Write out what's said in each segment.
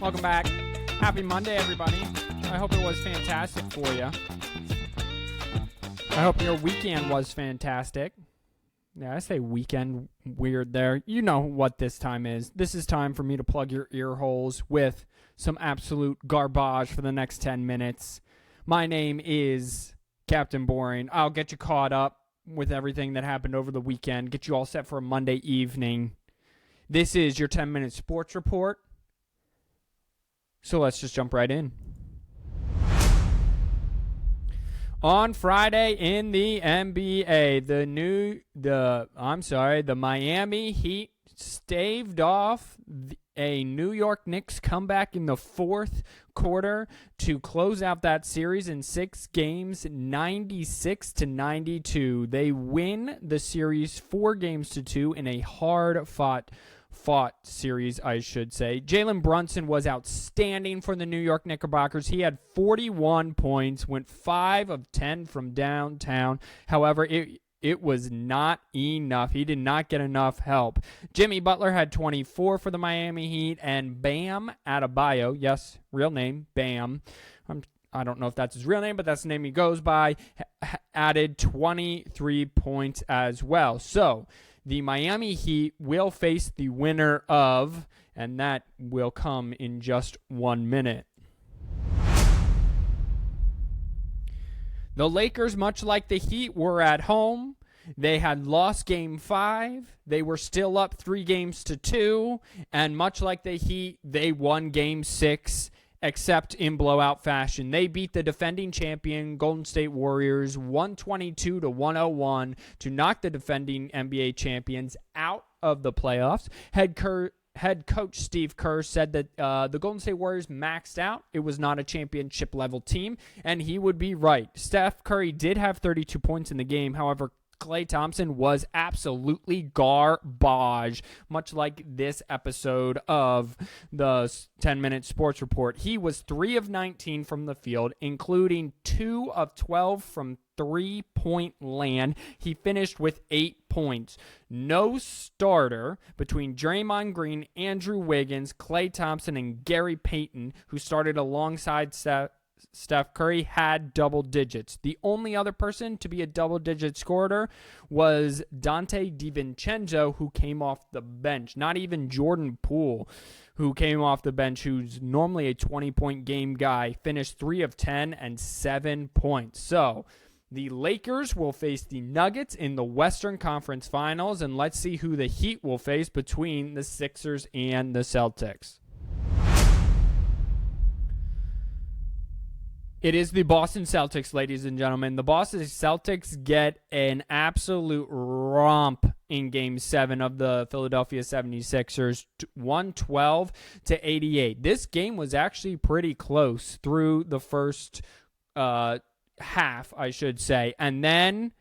Welcome back. Happy Monday, everybody. I hope it was fantastic for you. I hope your weekend was fantastic. Yeah, I say weekend weird there. You know what this time is. This is time for me to plug your ear holes with some absolute garbage for the next 10 minutes. My name is Captain Boring. I'll get you caught up with everything that happened over the weekend, get you all set for a Monday evening. This is your 10-minute sports report. So let's just jump right in. On Friday in the NBA, the Miami Heat staved off a New York Knicks comeback in the fourth quarter to close out that series in 6 games, 96-92. They win the series 4-2 in a hard-fought series, I should say. Jalen Brunson was outstanding for the New York Knickerbockers. He had 41 points, went 5 of 10 from downtown. However, it was not enough. He did not get enough help. Jimmy Butler had 24 for the Miami Heat, and Bam Adebayo, yes, real name, Bam, I don't know if that's his real name, but that's the name he goes by, added 23 points as well. So the Miami Heat will face the winner of, and that will come in just 1 minute. The Lakers, much like the Heat, were at home. They had lost Game 5. They were still up 3-2. And much like the Heat, they won Game 6, except in blowout fashion. They beat the defending champion Golden State Warriors 122-101 to knock the defending NBA champions out of the playoffs. Head coach Steve Kerr said that the Golden State Warriors maxed out. It was not a championship-level team, and he would be right. Steph Curry did have 32 points in the game. However, Klay Thompson was absolutely garbage, much like this episode of the 10-minute sports report. He was 3 of 19 from the field, including 2 of 12 from three-point land. He finished with 8 points. No starter between Draymond Green, Andrew Wiggins, Klay Thompson, and Gary Payton, who started alongside Steph Curry, had double digits. The only other person to be a double-digit scorer was Dante DiVincenzo, who came off the bench. Not even Jordan Poole, who came off the bench, who's normally a 20-point game guy, finished 3 of 10 and 7 points. So the Lakers will face the Nuggets in the Western Conference Finals, and let's see who the Heat will face between the Sixers and the Celtics. It is the Boston Celtics, ladies and gentlemen. The Boston Celtics get an absolute romp in Game 7 of the Philadelphia 76ers, 112-88. This game was actually pretty close through the first half, I should say. And then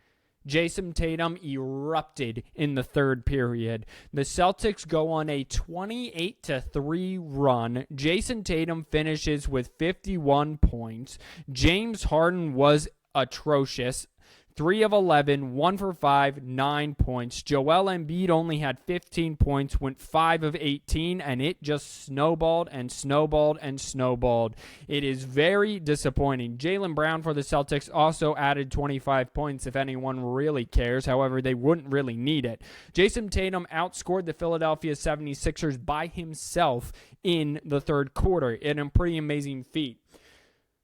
Jason Tatum erupted in the third period. The Celtics go on a 28-3 run. Jason Tatum finishes with 51 points. James Harden was atrocious. 3 of 11, 1 for 5, 9 points. Joel Embiid only had 15 points, went 5 of 18, and it just snowballed and snowballed and snowballed. It is very disappointing. Jalen Brown for the Celtics also added 25 points if anyone really cares. However, they wouldn't really need it. Jason Tatum outscored the Philadelphia 76ers by himself in the third quarter in a pretty amazing feat.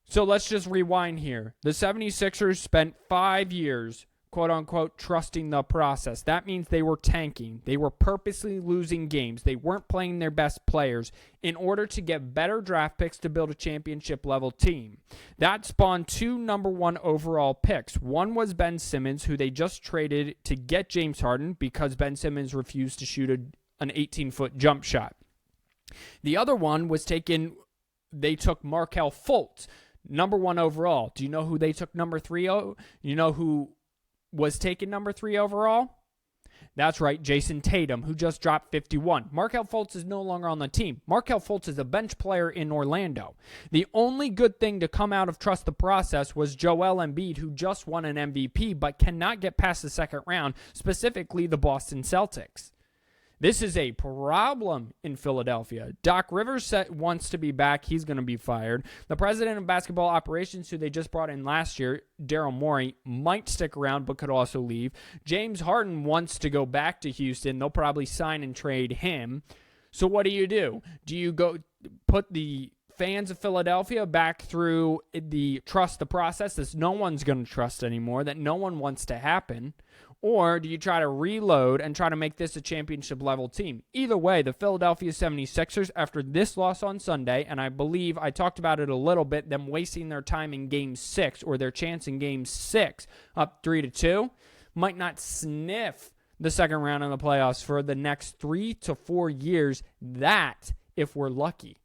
So let's just rewind here. The 76ers spent 5 years, quote-unquote, trusting the process. That means they were tanking. They were purposely losing games. They weren't playing their best players in order to get better draft picks to build a championship-level team. That spawned 2 number 1 overall picks. One was Ben Simmons, who they just traded to get James Harden because Ben Simmons refused to shoot an 18-foot jump shot. The other one was they took Markelle Fultz, number 1 overall. Do you know who they took number 3? You know who was taken number 3 overall? That's right, Jason Tatum, who just dropped 51. Markelle Fultz is no longer on the team. Markelle Fultz is a bench player in Orlando. The only good thing to come out of Trust the Process was Joel Embiid, who just won an MVP but cannot get past the second round, specifically the Boston Celtics. This is a problem in Philadelphia. Doc Rivers wants to be back. He's going to be fired. The president of basketball operations, who they just brought in last year, Daryl Morey, might stick around but could also leave. James Harden wants to go back to Houston. They'll probably sign and trade him. So what do? Do you go put the fans of Philadelphia back through the trust the process that no one's going to trust anymore, that no one wants to happen? Or do you try to reload and try to make this a championship-level team? Either way, the Philadelphia 76ers, after this loss on Sunday, and I believe I talked about it a little bit, them wasting their time in Game 6, or their chance in Game 6, up 3-2, might not sniff the second round of the playoffs for the next 3 to 4 years. That, if we're lucky.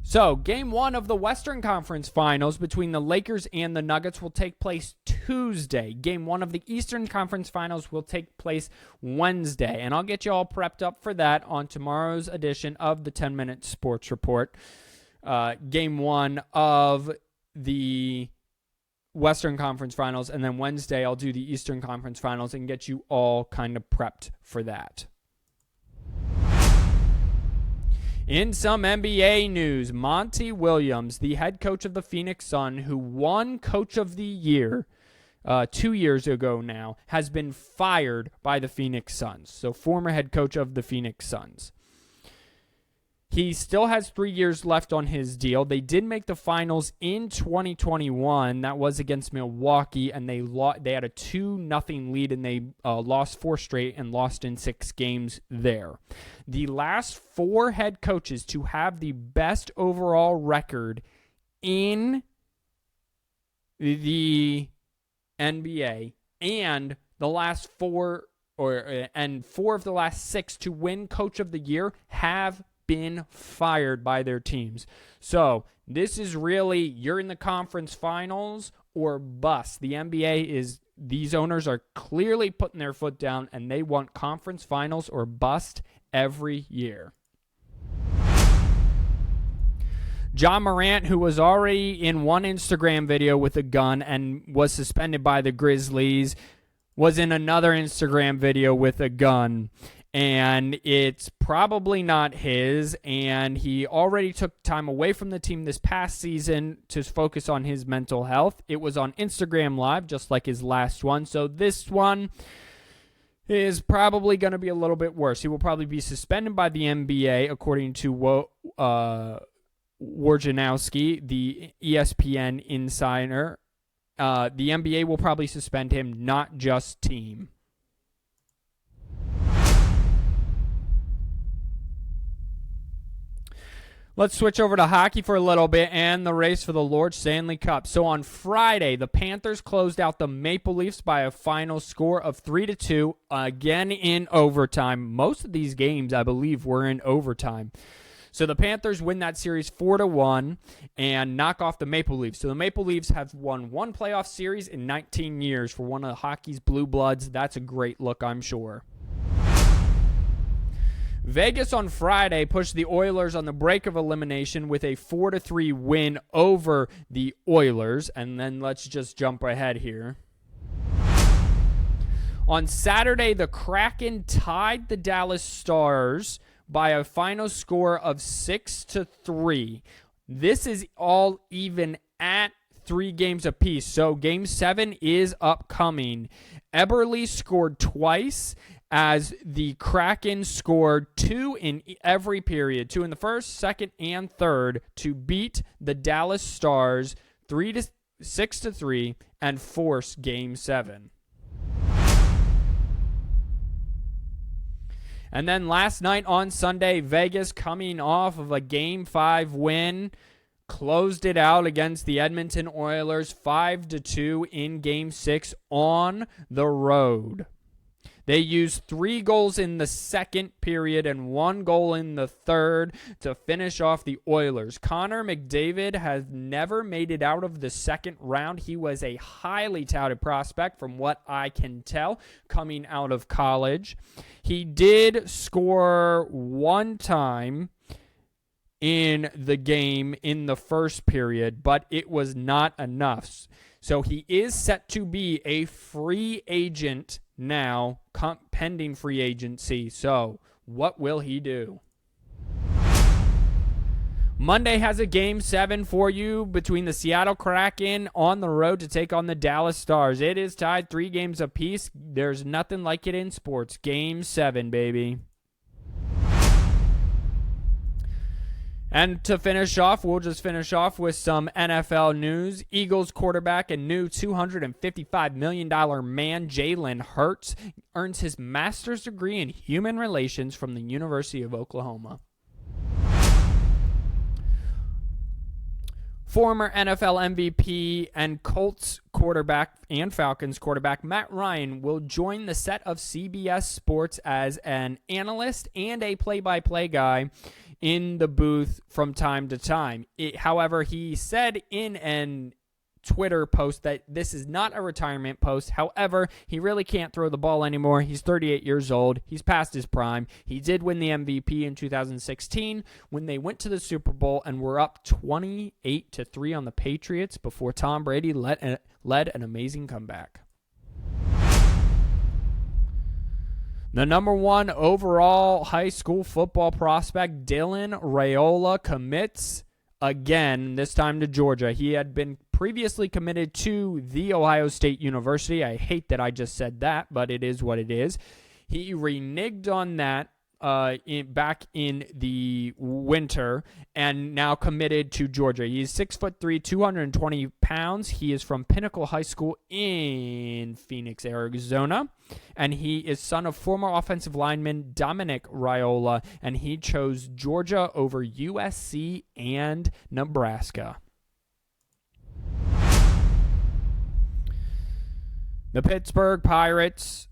So, Game 1 of the Western Conference Finals between the Lakers and the Nuggets will take place Tuesday. Game 1 of the Eastern Conference Finals will take place Wednesday. And I'll get you all prepped up for that on tomorrow's edition of the 10-Minute Sports Report. Game 1 of the Western Conference Finals. And then Wednesday, I'll do the Eastern Conference Finals and get you all kind of prepped for that. In some NBA news, Monty Williams, the head coach of the Phoenix Suns, who won Coach of the Year 2 years ago now, has been fired by the Phoenix Suns. So former head coach of the Phoenix Suns. He still has 3 years left on his deal. They did make the finals in 2021. That was against Milwaukee, and they had a 2-0 lead, and they lost 4 straight and lost in 6 games there. The last 4 head coaches to have the best overall record in the NBA, and the last 4 of the last 6 to win Coach of the Year have been fired by their teams. So this is really, you're in the conference finals or bust. The NBA these owners are clearly putting their foot down, and they want conference finals or bust every year. John Morant, who was already in one Instagram video with a gun and was suspended by the Grizzlies, was in another Instagram video with a gun. And it's probably not his, and he already took time away from the team this past season to focus on his mental health. It was on Instagram Live, just like his last one, so this one is probably going to be a little bit worse. He will probably be suspended by the NBA, according to Wojnarowski, the ESPN insider. The NBA will probably suspend him, not just team. Let's switch over to hockey for a little bit and the race for the Lord Stanley Cup. So on Friday, the Panthers closed out the Maple Leafs by a final score of 3-2, again in overtime. Most of these games, I believe, were in overtime. So the Panthers win that series 4-1 and knock off the Maple Leafs. So the Maple Leafs have won one playoff series in 19 years for one of hockey's blue bloods. That's a great look, I'm sure. Vegas on Friday pushed the Oilers on the brink of elimination with a 4-3 win over the Oilers. And then let's just jump ahead here. On Saturday, the Kraken tied the Dallas Stars by a final score of 6-3. This is all even at 3 games apiece. So Game 7 is upcoming. Eberle scored twice, as the Kraken scored 2 in every period, 2 in the first, second, and third, to beat the Dallas Stars 6-3 and force Game 7. And then last night on Sunday, Vegas, coming off of a Game 5 win, closed it out against the Edmonton Oilers 5-2 in Game 6 on the road. They used 3 goals in the second period and 1 goal in the third to finish off the Oilers. Connor McDavid has never made it out of the second round. He was a highly touted prospect from what I can tell coming out of college. He did score 1 time in the game in the first period, but it was not enough. So he is set to be a free agent now pending free agency. So what will he do? Monday has a Game 7 for you between the Seattle Kraken on the road to take on the Dallas Stars. It is tied 3 games apiece. There's nothing like it in sports. Game 7, baby. And to finish off, we'll just finish off with some NFL news. Eagles quarterback and new $255 million man Jalen Hurts earns his master's degree in human relations from the University of Oklahoma. Former NFL MVP and Colts quarterback and Falcons quarterback Matt Ryan will join the set of CBS Sports as an analyst and a play-by-play guy in the booth from time to time. However, he said in an Twitter post that this is not a retirement post. However, he really can't throw the ball anymore. He's 38 years old. He's past his prime. He did win the MVP in 2016 when they went to the Super Bowl and were up 28-3 on the Patriots before Tom Brady led an amazing comeback. The number 1 overall high school football prospect, Dylan Raiola, commits again, this time to Georgia. He had been previously committed to The Ohio State University. I hate that I just said that, but it is what it is. He reneged on that back in the winter and now committed to Georgia. He's 6'3", 220 pounds. He is from Pinnacle High School in Phoenix, Arizona, and he is son of former offensive lineman Dominic Raiola, and he chose Georgia over USC and Nebraska. The Pittsburgh Pirates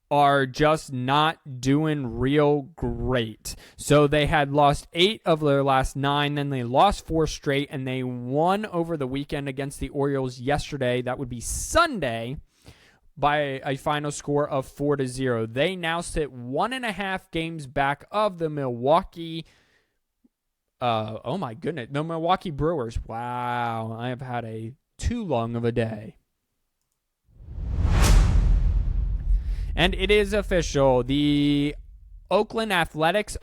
are just not doing real great. So they had lost 8 of their last 9, then they lost 4 straight, and they won over the weekend against the Orioles yesterday. That would be Sunday, by a final score of 4-0. They now sit 1.5 games back of the Milwaukee the Milwaukee Brewers. Wow, I have had too long of a day. And it is official. The Oakland Athletics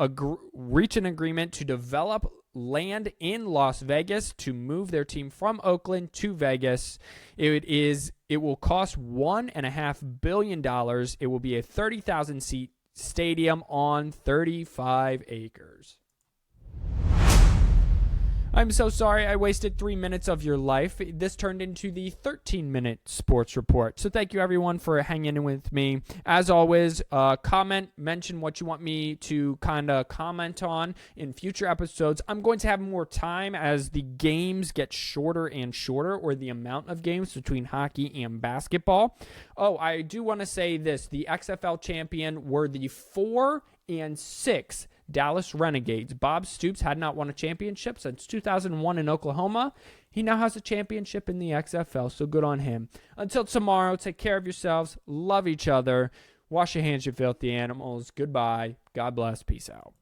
reach an agreement to develop land in Las Vegas to move their team from Oakland to Vegas. It will cost $1.5 billion. It will be a 30,000 seat stadium on 35 acres. I'm so sorry I wasted 3 minutes of your life. This turned into the 13-minute sports report. So thank you, everyone, for hanging in with me. As always, mention what you want me to kind of comment on in future episodes. I'm going to have more time as the games get shorter and shorter, or the amount of games between hockey and basketball. Oh, I do want to say this. The XFL champion were the 4 and 6 Dallas Renegades. Bob Stoops had not won a championship since 2001 in Oklahoma. He now has a championship in the XFL, so good on him. Until tomorrow, take care of yourselves, love each other, wash your hands, you filthy animals. Goodbye. God bless. Peace out.